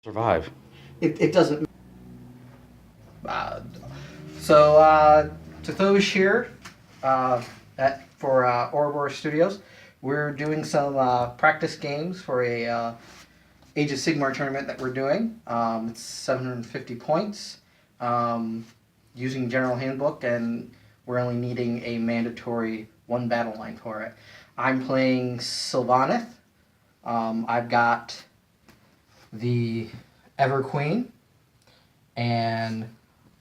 survive. It doesn't. So tathoj here for Ouroboros Studios. We're doing some practice games for a Age of Sigmar tournament that we're doing. It's 750 points using General Handbook, and we're only needing a mandatory 1 battle line for it. I'm playing Sylvaneth. I've got the Ever Queen and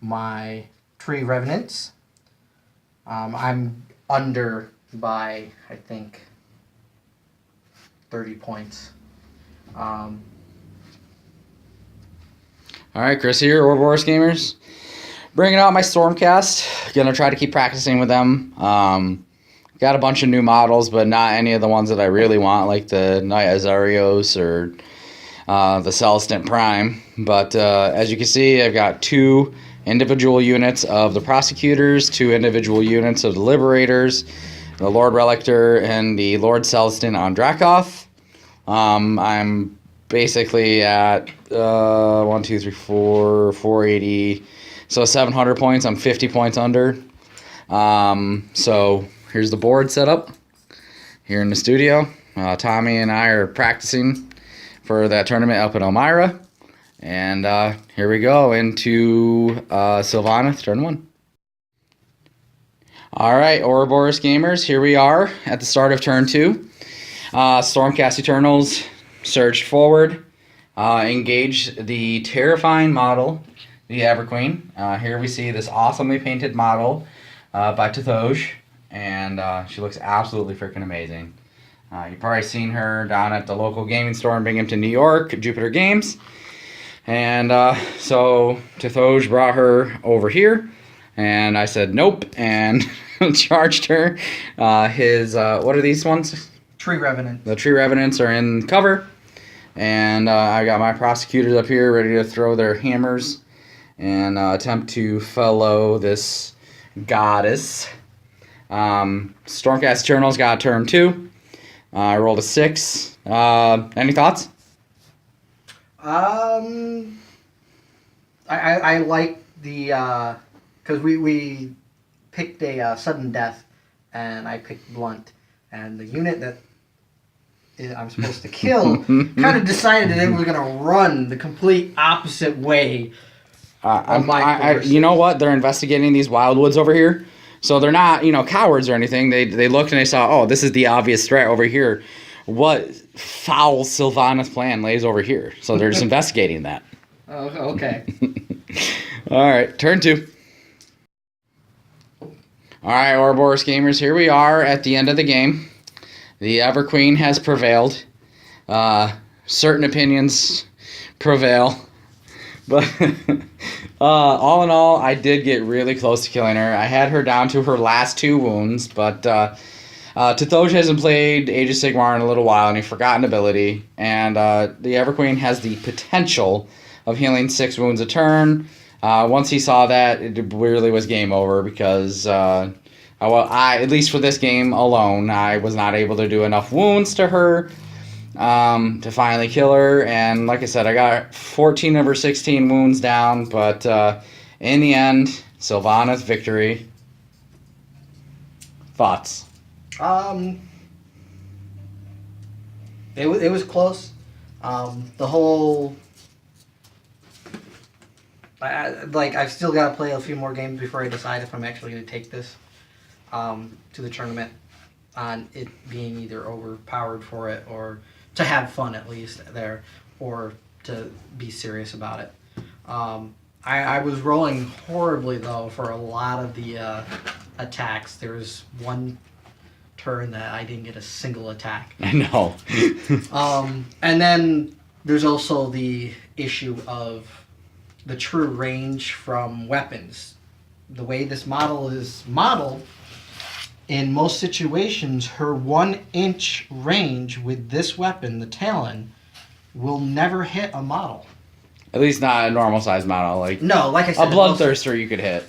my Tree Revenants. I'm under by, I think, 30 points. All right, Chris here, Ouroboros Gamers. Bringing out my Stormcast. Gonna try to keep practicing with them. Got a bunch of new models, but not any of the ones that I really want, like the Knight Azarios or the Celestant Prime. But as you can see, I've got 2 individual units of the Prosecutors, 2 individual units of the Liberators, the Lord Relictor, and the Lord Celestant on Dracoth. I'm basically at 480, so 700 points. I'm 50 points under. So here's the board set up here in the studio. Tommy and I are practicing for that tournament up in Elmira. And here we go into Sylvaneth, turn 1. All right, Ouroboros Gamers, here we are at the start of turn 2. Stormcast Eternals surged forward, engaged the terrifying model, the Everqueen. Here we see this awesomely painted model by tathoj, and she looks absolutely freaking amazing. You've probably seen her down at the local gaming store in Binghamton, New York, Jupiter Games. And so tathoj brought her over here, and I said nope, and charged her. What are these ones? Tree Revenant. The Tree Revenants are in cover, and I got my Prosecutors up here ready to throw their hammers and attempt to fellow this goddess. Stormcast Eternals got turn 2. I rolled a 6. Any thoughts? I like the because we picked a sudden death, and I picked blunt, and the unit that I'm supposed to kill kind of decided that it was gonna run the complete opposite way. You know what? They're investigating these wildwoods over here, so they're not cowards or anything. They looked and they saw, oh, this is the obvious threat over here. What foul Sylvaneth plan lays over here? So they're just investigating that. Oh, okay. All right, turn 2. All right, Ouroboros Gamers, here we are at the end of the game. The Everqueen has prevailed. Certain opinions prevail. But all in all, I did get really close to killing her. I had her down to her last 2 wounds, but tathoj hasn't played Age of Sigmar in a little while, and he forgot an ability. And the Everqueen has the potential of healing 6 wounds a turn. Once he saw that, it really was game over because, at least for this game alone, I was not able to do enough wounds to her to finally kill her. And like I said, I got 14 of her 16 wounds down, but in the end, Sylvaneth's victory. Thoughts? It was close. The whole I've still got to play a few more games before I decide if I'm actually going to take this to the tournament, on it being either overpowered for it or to have fun at least there, or to be serious about it. I was rolling horribly though for a lot of the attacks. There was one turn that I didn't get a single attack. I know. And then there's also the issue of the true range from weapons. The way this model is modeled, in most situations, her 1-inch range with this weapon, the Talon, will never hit a model. At least not a normal size model. No, like I said, a Bloodthirster you could hit.